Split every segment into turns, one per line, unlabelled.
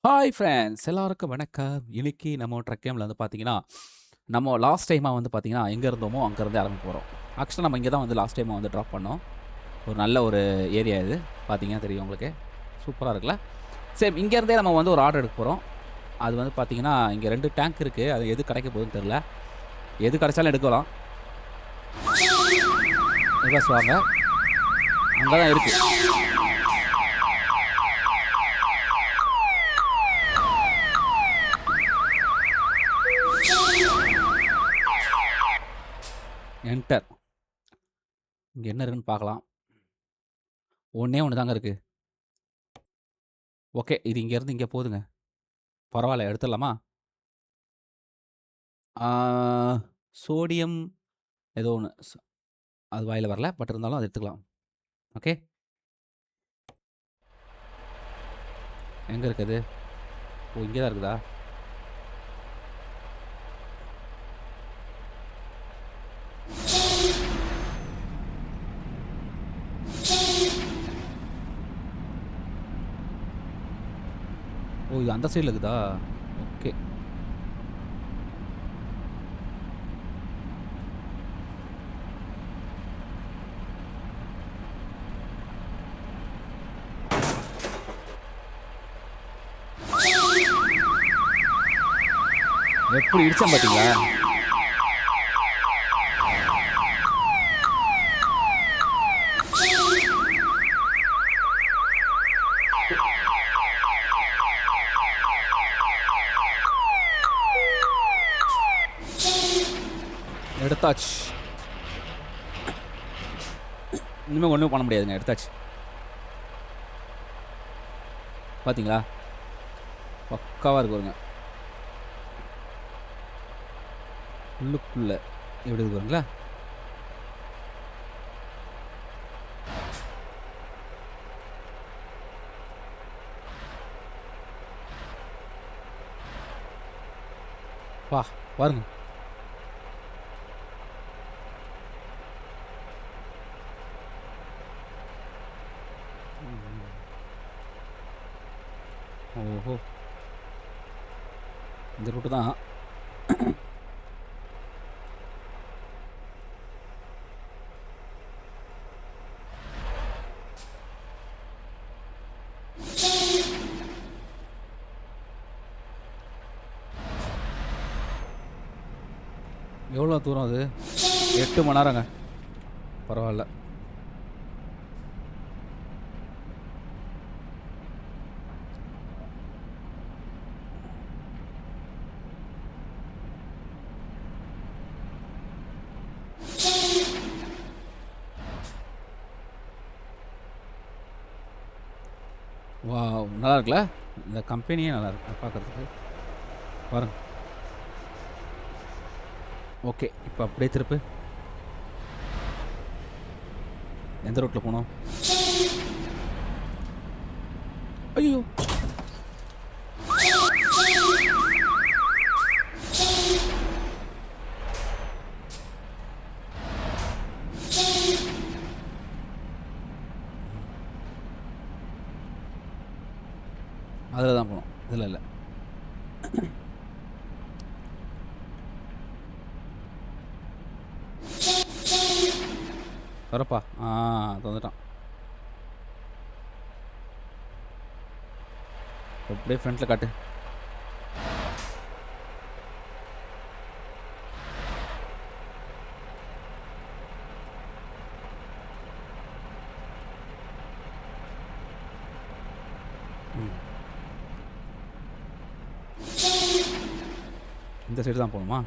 Hi friends எல்லாருக்கும் வணக்கம். இன்னைக்கு நம்ம ட்ரெக் கேம்ல வந்து பார்த்தீங்கன்னா, நம்ம லாஸ்ட் டைமா வந்து பார்த்தீங்கன்னா, எங்க இருந்தோமோ அங்கருந்து ஆரம்பிக்க போறோம். ஆக்சுவலா நம்ம இங்க தான் வந்து லாஸ்ட் டைமா வந்து ட்ராப் பண்ணோம். ஒரு நல்ல ஒரு ஏரியா இது. பார்த்தீங்கன்னா தெரியும் உங்களுக்கு. சூப்பரா இருக்குல்ல? சேம் இங்கருந்தே நம்ம வந்து ஒரு ஆர்டர் எடுக்க போறோம். அது வந்து பார்த்தீங்கன்னா, இங்க 2 டேங்க் இருக்கு. அது எது கிடைக்க போகுதுன்னு தெரியல. எது கிடைச்சாலும் எடுக்கலாம். ரிவர்ஸ் வாங்க. அங்க தான் இருக்கு. என்டர். இங்க என்ன இருக்குன்னு பார்க்கலாம். ஒண்ணே ஒண்ணு தாங்க இருக்கு. ஓகே. இது இங்கேருந்து இங்க போதுங்க. பரவால்ல எடுத்துடலாமா? ஆ சோடியம் ஏதோ ஒண்ணு. அது வாயில வரல. பட் இருந்தாலும் அத எடுத்துக்கலாம். ஓகே. எங்க இருக்கு அது? ஓ! இங்க தான் இருக்குதா? ஓ! இது அந்த சைடுல இருக்குதா? ஓகே. எப்படி இடிச்சேன் பார்த்தீங்களா? எடுத்தாச்சு. இனிமே ஒண்ணும் பண்ண முடியாதுங்க. எடுத்தாச்சு. பார்த்தீங்களா? பக்காவா இருக்கு பாருங்க. உள்ளுக்குள்ள எப்படி இருக்கு பாருங்களா? பாருங்க. ஓஹோ! இந்த ரூட்டு தான். எவ்வளோ தூரம் அது? 8 மணி நேரங்க. பரவால்ல. வாவ்! நல்லா இருக்குல்ல? இந்த கம்பெனியே நல்லா இருக்கு பார்க்கறதுக்கு. பாருங்க. ஓகே. இப்ப அப்படியே திருப்பு. எந்த ரூட்ல போணும்? ஐயய்யோ! அதில தான் போணும். இதில இல்ல. தொறப்பா. தொறந்துட்டான். அப்படியே ஃப்ரண்ட்ல காட்டு. ம். இந்த சைடு தான் போணுமா?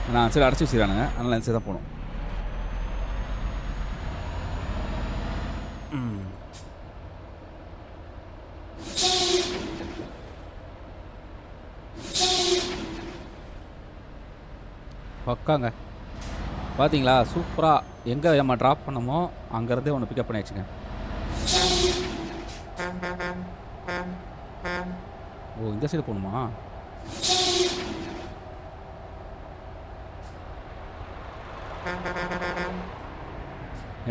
நான் அந்த சைடு அடைச்சு வச்சுருக்கானுங்க. அதனால இந்த சைடு தான் போணும். ம். பக்காங்க. பார்த்தீங்களா? சூப்பரா எங்க நம்ம ட்ராப் பண்ணோமோ, அங்கருந்தே ஒண்ணு பிக்கப் பண்ணியாச்சுங்க. ஓ! இந்த சைடு போணுமா?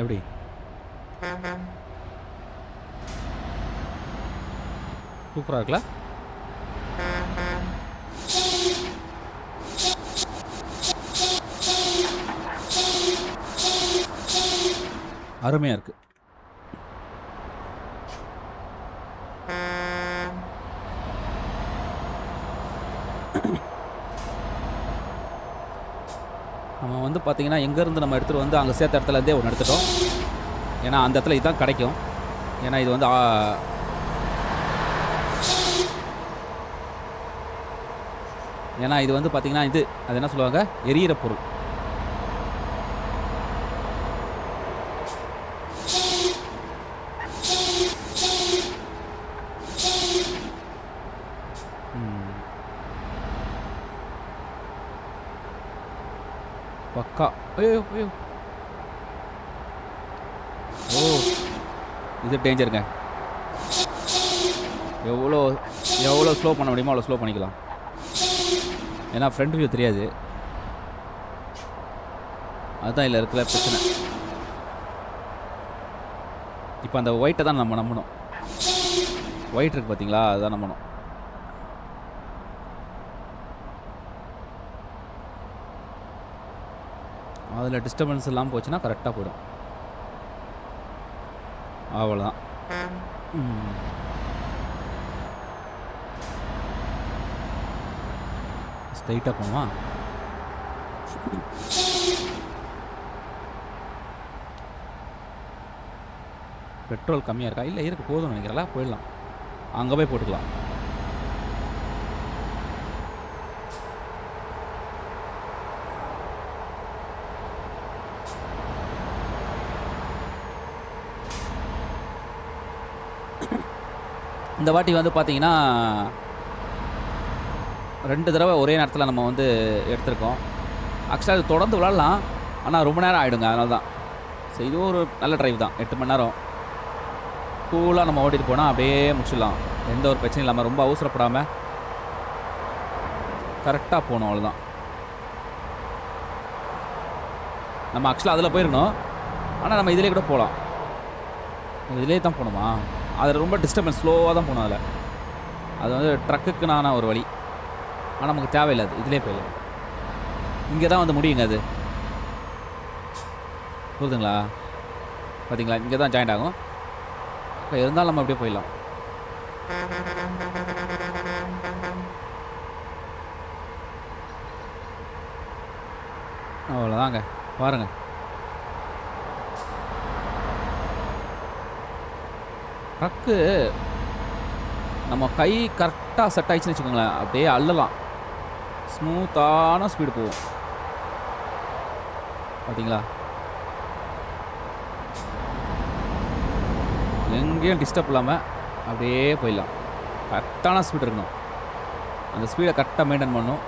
எப்படி? சூப்பராக இருக்குல்ல? அருமையாக இருக்குது. நம்ம வந்து பார்த்தீங்கன்னா எங்கேருந்து நம்ம எடுத்துகிட்டு வந்து அங்கே சேர்த்த இடத்துலேருந்தே ஒன்று எடுத்துட்டோம். ஏன்னா அந்த இடத்துல இதுதான் கிடைக்கும். ஏன்னா இது வந்து பார்த்தீங்கன்னா இது அது என்ன சொல்லுவாங்க, எரியிற பொருள். பக்கா. ஐயோ ஐயோ, ஓ இது டேஞ்சருங்க. எவ்வளோ ஸ்லோ பண்ண முடியுமோ அவ்வளோ ஸ்லோ பண்ணிக்கலாம். ஏன்னா ஃப்ரண்ட் வியூ தெரியாது, அதுதான் இல்லை இருக்கிற பிரச்சனை. இப்போ அந்த ஒயிட்டை தான் நம்ம நம்பணும். ஒயிட் இருக்குது பார்த்தீங்களா, அதுதான் நம்பணும். அதில் டிஸ்டர்பன்ஸ் இல்லாமல் போச்சுன்னா கரெக்டாக போயிடும். அவ்வளோதான். ஸ்ட்ரைட்டாக போமா? பெட்ரோல் கம்மியாக இருக்கா? இல்லை இருக்கு, போதும்னு நினைக்கிறல. போயிடலாம், அங்கே போய் போட்டுக்கலாம். இந்த வாட்டி வந்து பார்த்தீங்கன்னா 2 தடவை ஒரே நேரத்தில் நம்ம வந்து எடுத்திருக்கோம். ஆக்சுவலாக அது தொடர்ந்து விளாட்லாம், ஆனால் ரொம்ப நேரம் ஆகிடுங்க. அதனால தான் சரி, இது ஒரு நல்ல ட்ரைவ் தான். 8 மணி நேரம் கூலாக நம்ம ஓட்டிகிட்டு போனால் அப்படியே முடிச்சிடலாம், எந்த ஒரு பிரச்சனையும் இல்லாமல். ரொம்ப அவசரப்படாமல் கரெக்டாக போகணும், அவ்வளோதான். நம்ம ஆக்சுவலாக அதில் போயிருக்கணும், ஆனால் நம்ம இதிலே கூட போகலாம். இதிலே தான் போகணுமா? அதில் ரொம்ப டிஸ்டர்பன்ஸ், ஸ்லோவாக தான் போகணும். அதில் அது வந்து ட்ரக்குக்குனான ஒரு வழி, ஆனால் நமக்கு தேவையில்லை. அது இதிலே போயிடலாம். இங்கே தான் வந்து முடியுங்க. அது புரியுதுங்களா? பார்த்தீங்களா, இங்கே தான் ஜாயிண்ட் ஆகும். இப்போ இருந்தாலும் நம்ம அப்படியே போயிடலாம். அவ்வளோதாங்க, பாருங்கள். ட்ரக்கு நம்ம கை கரெக்டாக செட் ஆகிடுச்சுன்னு வச்சுக்கோங்களேன், அப்படியே அள்ளலாம். ஸ்மூத்தான ஸ்பீடு போகும். பார்த்தீங்களா, எங்கேயும் டிஸ்டர்ப் இல்லாமல் அப்படியே போயிடலாம். கரெக்டான ஸ்பீடு இருக்கணும், அந்த ஸ்பீடை கரெக்டாக மெயின்டைன் பண்ணணும்.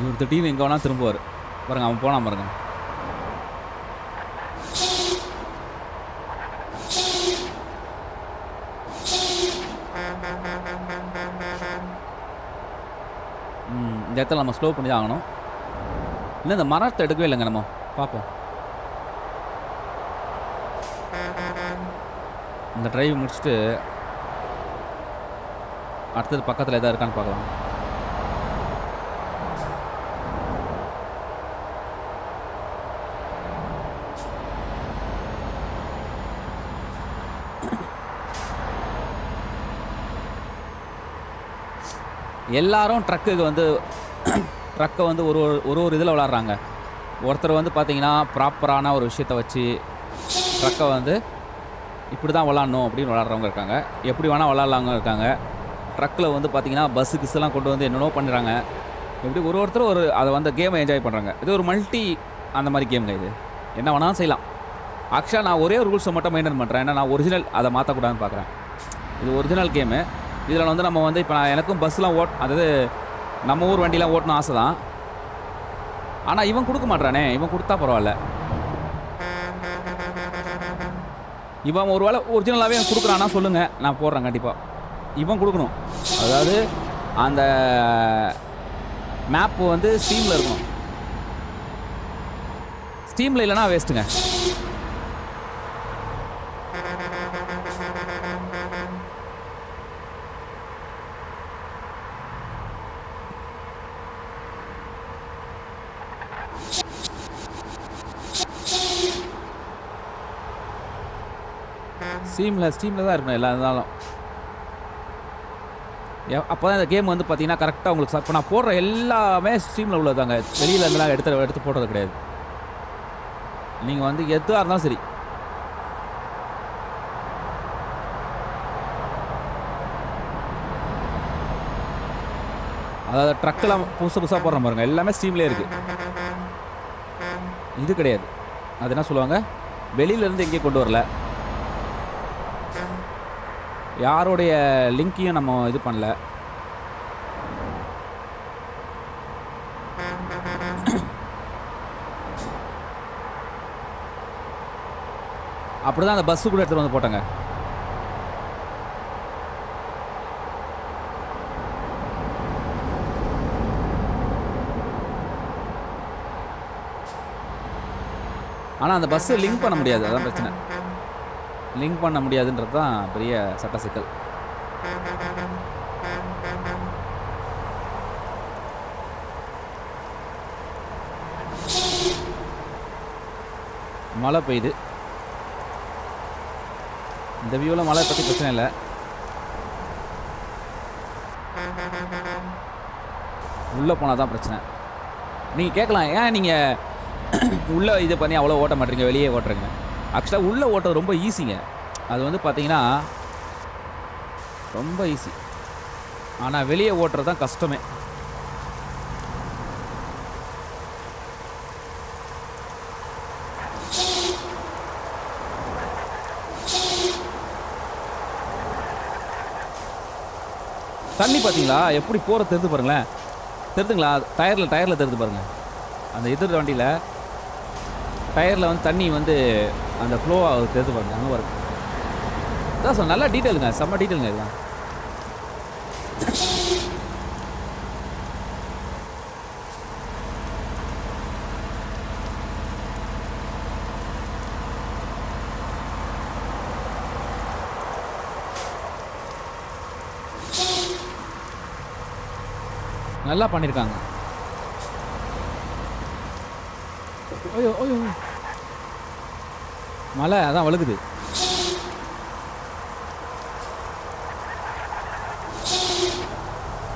இவர் திடீர்னு எங்கே வேணால் திரும்புவார் பாருங்க. அவன் போனான் பாருங்க. இந்த இடத்துல நம்ம ஸ்லோ பண்ணி தான் ஆகணும். இல்லை, இந்த மரத்தை எடுக்கவே இல்லைங்க. நம்ம பார்ப்போம். இந்த டிரைவ் முடிச்சுட்டு அடுத்தது பக்கத்தில் எதாவது இருக்கான்னு பார்க்கலாம். எல்லாரும் ட்ரக்கை வந்து ஒரு இதில் விளாட்றாங்க. ஒருத்தர் வந்து பார்த்தீங்கன்னா ப்ராப்பரான ஒரு விஷயத்தை வச்சு ட்ரக்கை வந்து இப்படி தான் விளாட்ணும் அப்படின்னு விளாட்றவங்க இருக்காங்க. எப்படி வேணால் விளாட்லாங்க இருக்காங்க. ட்ரக்கில் வந்து பார்த்தீங்கன்னா பஸ்ஸு கிஸ்ஸெல்லாம் கொண்டு வந்து என்னென்னோ பண்ணுறாங்க. இப்படி ஒருத்தர் அதை வந்து கேமை என்ஜாய் பண்ணுறாங்க. இது ஒரு மல்டி அந்த மாதிரி கேமுங்க. இது என்ன வேணாலும் செய்யலாம். ஆக்சுவலாக நான் ஒரே ஒரு ரூல்ஸை மட்டும் மெயின்டைன் பண்ணுறேன். ஏன்னா நான் ஒரிஜினல் அதை மாற்றக்கூடாதுன்னு பார்க்குறேன். இது ஒரிஜினல் கேமு. இதில் வந்து நம்ம வந்து இப்போ எனக்கும் பஸ்லாம் அதாவது நம்ம ஊர் வண்டிலாம் ஓட்டணும் ஆசை தான். ஆனால் இவன் கொடுக்க மாட்டானே. இவன் கொடுத்தா பரவாயில்ல. இவன் ஒரு வேளை ஒரிஜினலாகவே கொடுக்குறான்னா சொல்லுங்கள், நான் போடுறேன் கண்டிப்பாக. இவன் கொடுக்கணும். அதாவது அந்த மேப்பு வந்து ஸ்டீமில் இருக்கும். ஸ்டீமில் இல்லைனா வேஸ்ட்டுங்க. ஸ்டீமில் தான் இருக்கணும் எல்லா இருந்தாலும். அப்போ தான் இந்த கேம் வந்து பார்த்தீங்கன்னா கரெக்டாக உங்களுக்கு இப்போ நான் போடுற எல்லாமே ஸ்ட்ரீமில் உள்ளதாங்க. வெளியில் இருந்தெல்லாம் எடுத்து போடுறது கிடையாது. நீங்கள் வந்து எதுவாக இருந்தாலும் சரி. அதாவது ட்ரக்கெல்லாம் புதுசாக போடுற பாருங்க, எல்லாமே ஸ்ட்ரீம்லேயே இருக்குது. இது கிடையாது. அது என்ன சொல்லுவாங்க, வெளியிலேருந்து எங்கேயும் கொண்டு வரல, யாரோடைய லிங்கையும் நம்ம இது பண்ணல. அப்படிதான் அந்த பஸ்ஸு கூட எடுத்துகிட்டு வந்து போட்டாங்க. ஆனால் அந்த பஸ்ஸை லிங்க் பண்ண முடியாது, அதான் பிரச்சனை. லிங்க் பண்ண முடியாதுன்றது தான் பெரிய சட்ட சிக்கல். மழை பெய்யுது. இந்த வியூவில் மழை பற்றி பிரச்சனை இல்லை. உள்ளே போனால் தான் பிரச்சனை. நீங்கள் கேட்கலாம், ஏன் நீங்கள் உள்ளே இது பண்ணி அவ்வளோ ஓட்ட மாட்டீங்க, வெளியே ஓட்டுறீங்க? ஆக்சுவலாக உள்ளே ஓட்டுறது ரொம்ப ஈஸிங்க. அது வந்து பார்த்தீங்கன்னா ரொம்ப ஈஸி. ஆனால் வெளியே ஓட்டுறது தான் கஷ்டமே. தண்ணி பார்த்தீங்களா எப்படி போகிற தெரிந்து பாருங்களேன். தெரிதுங்களா? டயரில் தெரிந்து பாருங்கள். அந்த எதிர் வண்டியில் டயரில் வந்து தண்ணி வந்து அந்த ஃப்ளோ ஆகுது, தெரிந்து பாருங்க. அங்கே பாருங்க. அதான் சார், நல்லா டீட்டெயிலுங்க, செம்ம டீட்டெயிலுங்க இதுதான். நல்லா பண்ணியிருக்காங்க. ஐயோ ஐயோ, மழை அதான் வழுகுது.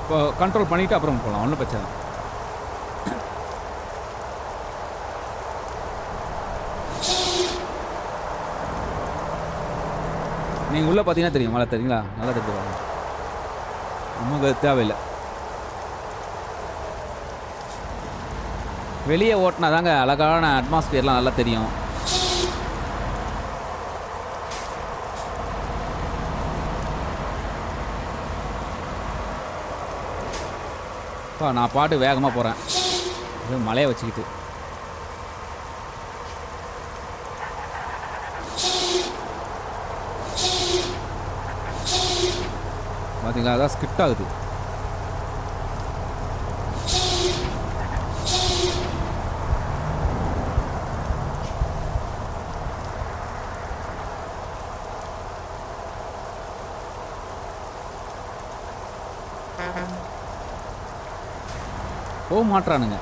இப்போ கண்ட்ரோல் பண்ணிவிட்டு அப்புறம் போகலாம், ஒன்றும் பிரச்சனை. நீங்கள் உள்ளே பார்த்தீங்கன்னா தெரியும் மழை, தெரியுங்களா? நல்லா தெரிஞ்சுவாங்க, நமக்கு தேவையில்லை. வெளியே ஓட்டினா தாங்க அழகான அட்மாஸ்பியர்லாம் நல்லா தெரியும். நான் பாட்டு வேகமாக போகிறேன் மழையை வச்சுக்கிட்டு. பார்த்தீங்களா, அதான் ஸ்கிட் ஆகுது. போக மாட்டானுங்க.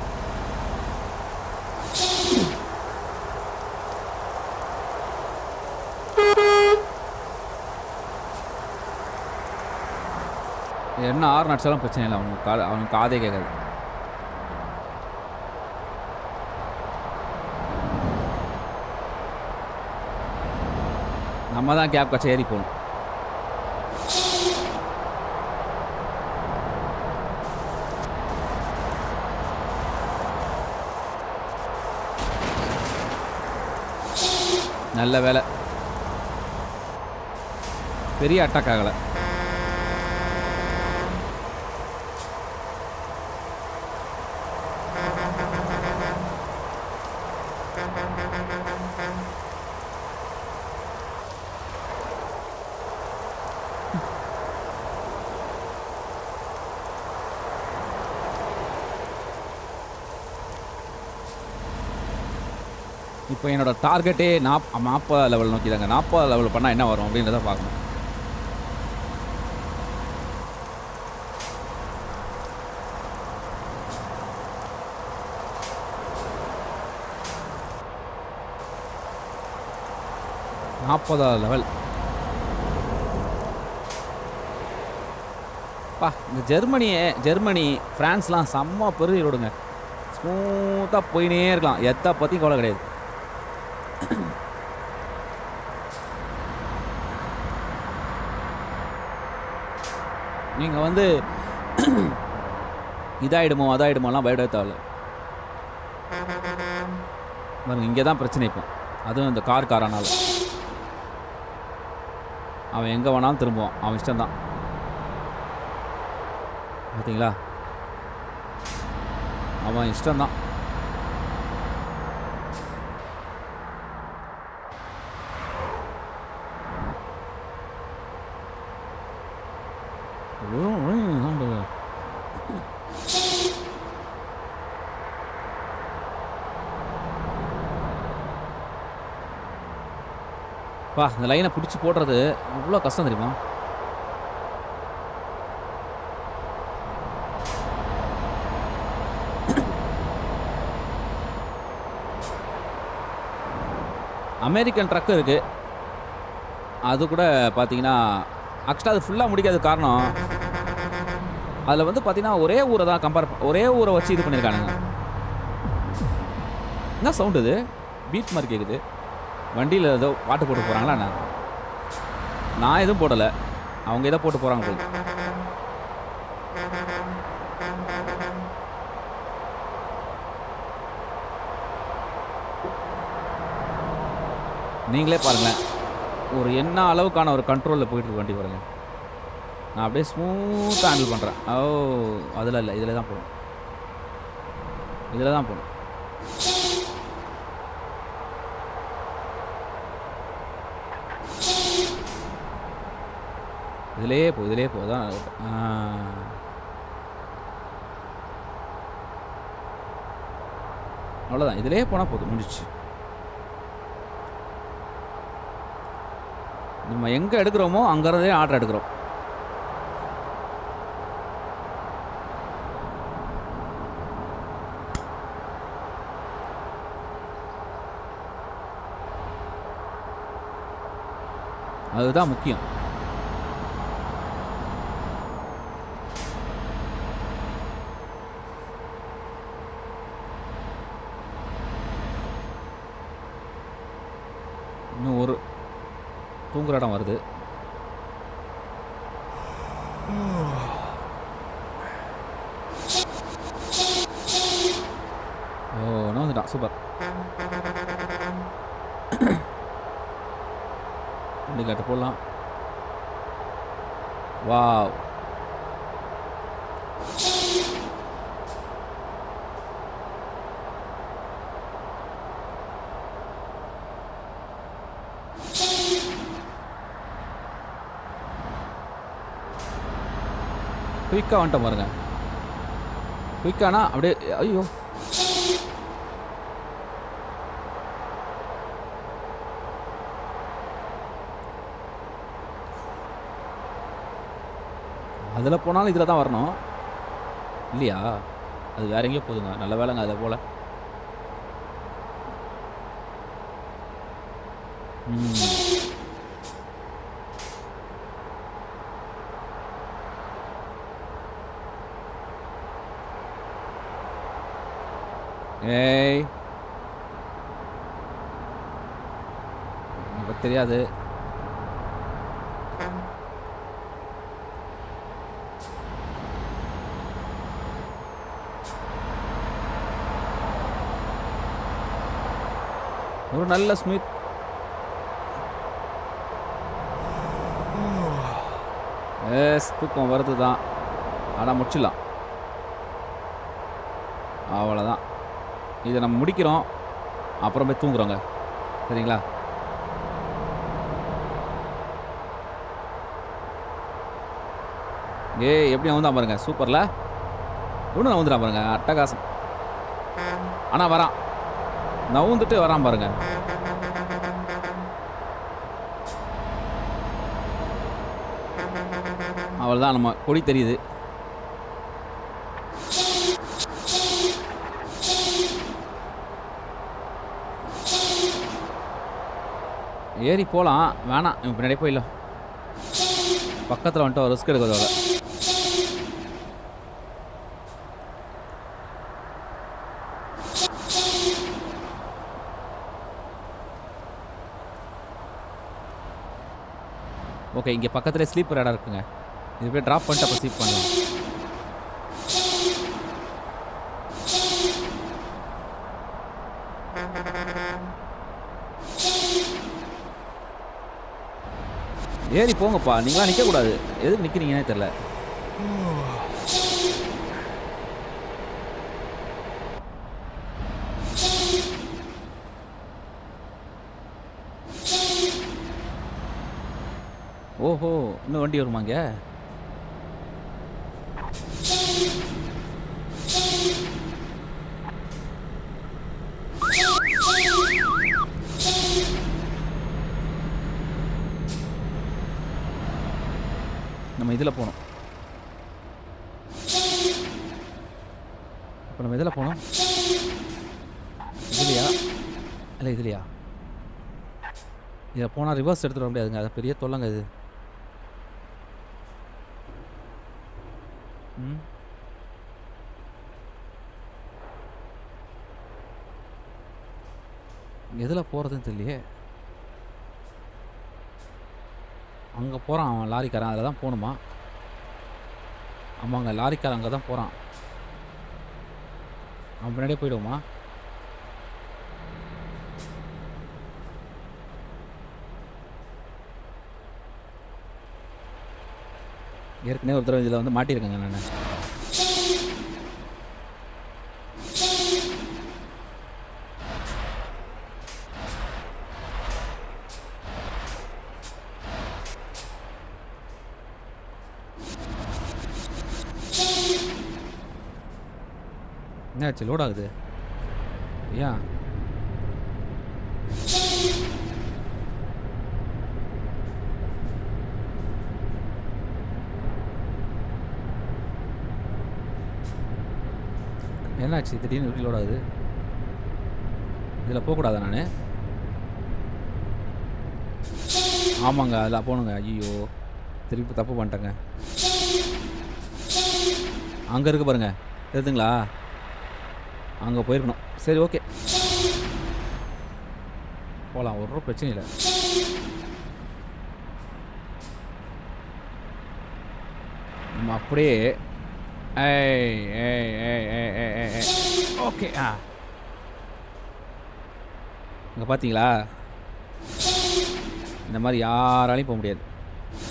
என்ன 6 நட்ஸாலும் பிரச்சனை இல்லை, அவனுக்கு காதே கேட்காது. நம்ம தான் கேப் கட்சி ஏறி போகணும். நல்ல வேலை, பெரிய அட்டாக் ஆகலை. இப்போ என்னோட டார்கெட்டே 40 லெவல் நோக்கி தாங்க. 40 லெவல் பண்ணால் என்ன வரும் அப்படின்றத பார்க்கணும். நாற்பதாவது லெவல். பா இந்த ஜெர்மனி ஃப்ரான்ஸ்லாம் செம்ம பெரிய ரோடுங்க. ஸ்மூத்தாக போயினே இருக்கலாம். எதை பற்றியும் கவலை கிடையாது. நீங்கள் வந்து இதாகிடுமோ அதாகிடுமோலாம் பயப்பட தேவையில்ல. பாருங்க இங்கே தான் பிரச்சனை இப்போ. அதுவும் இந்த காரானால அவன் எங்கே வேணாலும் திரும்புவான். அவன் இஷ்டம்தான். பார்த்தீங்களா, அவன் இஷ்டம்தான். பா இந்த லைனை பிடிச்சி போடுறது அவ்வளோ கஷ்டம் தெரியுமா? அமெரிக்கன் ட்ரக் இருக்குது. அது கூட பார்த்தீங்கன்னா ஆக்சுவலாக அது ஃபுல்லாக முடிக்காத காரணம் அதில் வந்து பார்த்தீங்கன்னா ஒரே ஊரை வச்சு இது பண்ணியிருக்கானுங்க. என்ன சவுண்டு இது? பீட் மாதிரி கேட்குது. வண்டியில் ஏதோ பாட்டு போட்டு போகிறாங்களா என்ன? நான் எதுவும் போடலை, அவங்க எதோ போட்டு போகிறாங்க போய். நீங்களே பாருங்களேன், ஒரு என்ன அளவுக்கான ஒரு கண்ட்ரோலில் போயிட்டுருக்கு வண்டி பாருங்க. நான் அப்படியே ஸ்மூத்தாக ஹேண்டில் பண்ணுறேன். ஓ அதில் இல்லை, இதில் தான் போகணும். இதில் தான் போகணும். இதிலே போதான். அவ்வளோதான், இதிலே போனால் போதும், முடிச்சு. நம்ம எங்கே எடுக்கிறோமோ அங்கேருந்தே ஆர்டர் எடுக்கிறோம். அதுதான் முக்கியம். இன்னும் ஒரு தூங்குற இடம் வருது. ஓ நான் வந்துட்டான். சூப்பர். வண்டி காட்டு போடலாம். வாவ், குயிக்காக வந்துட்டோம் பாருங்க. குயிக்கானா அப்படியே ஐயோ அதில் போனாலும் இதில் தான் வரணும் இல்லையா? அது வேற எங்கேயோ போதுங்க. நல்ல வேலைங்க அதை போல். ஏய் எனக்கு தெரியாது. ஒரு நல்ல ஸ்மித். தூக்கம் வருது தான், ஆனால் முடிச்சிடலாம். அவ்வளோதான், இதை நம்ம முடிக்கிறோம், அப்புறம் போய் தூங்குறோங்க. சரிங்களா? எப்படி வந்துதான் பாருங்க. சூப்பரில் ஒன்று வந்துடான் பாருங்க. அட்டகாசம். ஆனால் வரான். நவுந்துட்டு வரான் பாருங்க. அவ்வளோதான், நம்ம கொடி தெரியுது. ஏறி போகலாம், வேணாம் பின்னாடியே போயிடலாம். பக்கத்தில் வந்துட்டு ரிஸ்க் எடுக்கிறதோட. ஓகே, இங்கே பக்கத்துலேயே ஸ்லீப்பர் இடம் இருக்குங்க. இது போய் ட்ராப் பண்ணிட்டு அப்போ ஸ்லீப் பண்ணலாம். ஏறி போங்கப்பா, நீங்களாம் நிற்கக்கூடாது. எதுக்கு நிற்கிறீங்கன்னே தெரில. ஓஹோ, இன்னும் வண்டி வருமாங்க? நம்ம இதில் போகணும். இப்போ நம்ம இதில் போகணும். இதுலையா? இல்லை இதுலையா? இதில் போனால் ரிவர்ஸ் எடுத்துகிட்டு வர முடியாதுங்க. அது பெரிய தொல்லைங்க இது. எதில் போகிறதுன்னு தெரியலையே. அங்கே போகிறான் அவன், லாரிக்காரன். அதில் தான் போகணுமா? ஆமாங்க, லாரிக்காரன் அங்கே தான் போகிறான். அவன் பின்னாடியே போயிடுவோமா? ஏற்கனவே ஒரு தடவை இதில் வந்து மாட்டியிருக்கேங்க நான். என்னாச்சு, லோட் ஆகுது ஏன்? என்னாச்சு திடீர்னு எப்படி லோட் ஆகுது? இதில் போகக்கூடாதா நான்? ஆமாங்க, அதில் போகணுங்க. ஐயோ, திருப்பி தப்பு பண்ணிட்டேங்க. அங்கே இருக்கு பாருங்க, தெரியுதுங்களா? அங்கே போயிருக்கணும். சரி, ஓகே, போகலாம், ஒரு பிரச்சனை இல்லை. நம்ம அப்படியே ஓகே. இங்கே பார்த்தீங்களா, இந்த மாதிரி யாராலையும் போக முடியாது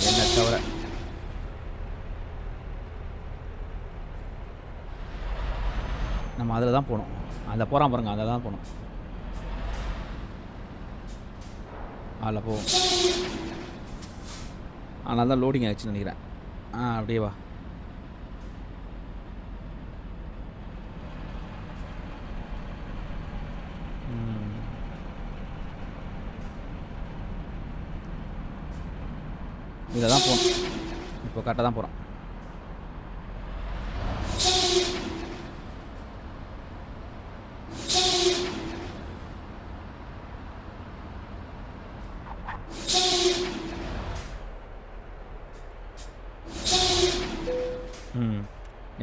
என்ன தவிர. நம்ம அதில் தான் போகணும். அதில் போகிறான் பாருங்க, அதில் தான் போகணும். அதில் போவோம். அதனால தான் லோடிங் ஆகிடுச்சுன்னு நினைக்கிறேன். அப்படியே வா. இதில் தான் போகணும். இப்போ கரெக்டாக தான் போகிறோம்.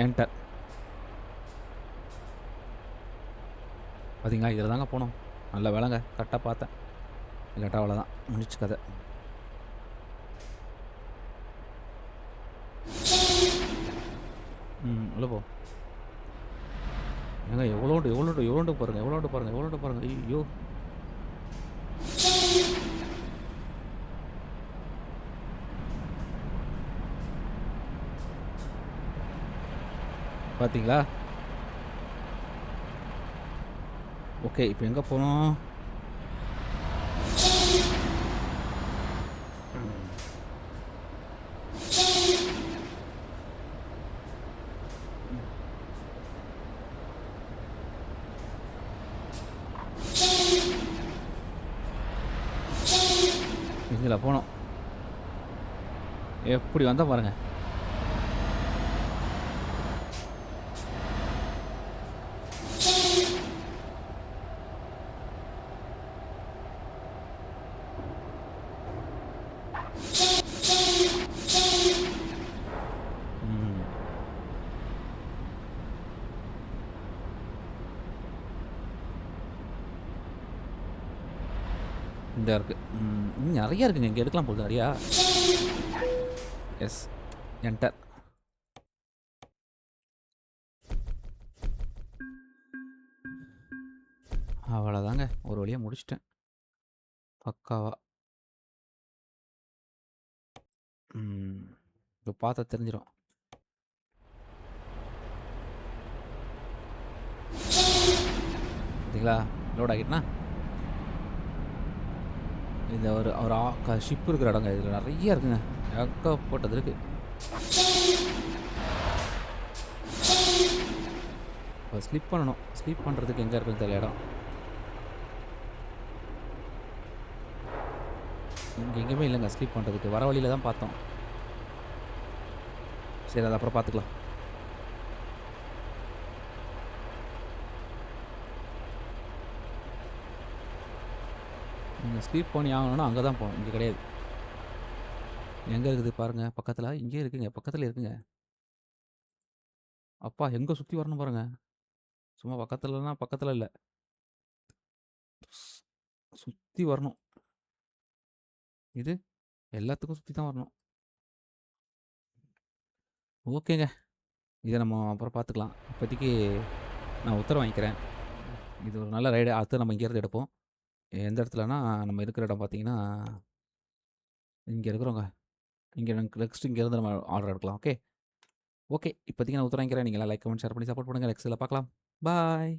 என்டர். பார்த்தீங்களா, இதில் தாங்க போகணும். நல்ல வேலைங்க, கரெக்டாக பார்த்தேன். இல்லாட்டா அவ்வளோதான், முடிச்சு கதை. உள்ள போ. ஏங்க எவ்வளோண்டு பாருங்கள். ஐயோ, பார்த்தீங்களா? ஓகே, இப்போ எங்கே போகணும்? இதில் போனோம். எப்படி வந்தா பாருங்க. ம். இந்த இருக்கு. இன்னும் நெறைய இருக்குங்க. இங்க எடுக்கலாம் போல நெறையா. எஸ். என்டர். அவ்வளோதாங்க. ஒரு வழியா முடிச்சுட்டேன். பக்காவா. இப்போ பார்த்தா தெரிஞ்சிரும். பார்த்தீங்களா? லோட் ஆகிட்டுனா இந்த ஒரு ஒரு ஷிப் இருக்கிற இடங்க. இதில் நெறைய இருக்குங்க. ஏகப்பட்டது இருக்கு. இப்போ ஸ்லிப் பண்ணணும். ஸ்லிப் பண்ணுறதுக்கு எங்கே இருக்குன்னு தெரியல இடம். இங்கே எங்கேயுமே இல்லைங்க ஸ்லீப் பண்ணுறதுக்கு. வர வழியில் தான் பார்த்தோம். சரி, அது அப்புறம் பார்த்துக்கலாம். நீங்கள் ஸ்லீப் பண்ணி ஆகணும்னா அங்கே தான் போகணும். இங்கே கிடையாது. எங்கே இருக்குது பாருங்கள் பக்கத்தில். இங்கே இருக்குங்க. பக்கத்தில் இருக்குங்க. அப்பா எங்கே சுற்றி வரணும் பாருங்க. சும்மா பக்கத்துலனா பக்கத்தில் இல்லை. சுற்றி வரணும். இது எல்லாத்துக்கும் சுற்றி தான் வரணும். ஓகேங்க. இதை நம்ம அப்புறம் பார்த்துக்கலாம். இப்போதைக்கு நான் உத்தரவு வாங்கிக்கிறேன். இது ஒரு நல்ல ரைடு. அடுத்து நம்ம இங்கேருந்து எடுப்போம். எந்த இடத்துலனா நம்ம இருக்கிற இடம் பார்த்தீங்கன்னா, இங்கே இருக்கிறோங்க. இங்கே நெக்ஸ்ட் இங்கேருந்து நம்ம ஆர்டர் எடுக்கலாம். ஓகே. ஓகே. இப்போதைக்கு நான் உத்தரவு வாங்கிக்கிறேன். நீங்கள்லாம் லைக், கமெண்ட், ஷேர் பண்ணி சப்போர்ட் பண்ணுங்கள். நெக்ஸ்ட்டில் பார்க்கலாம். பாய்.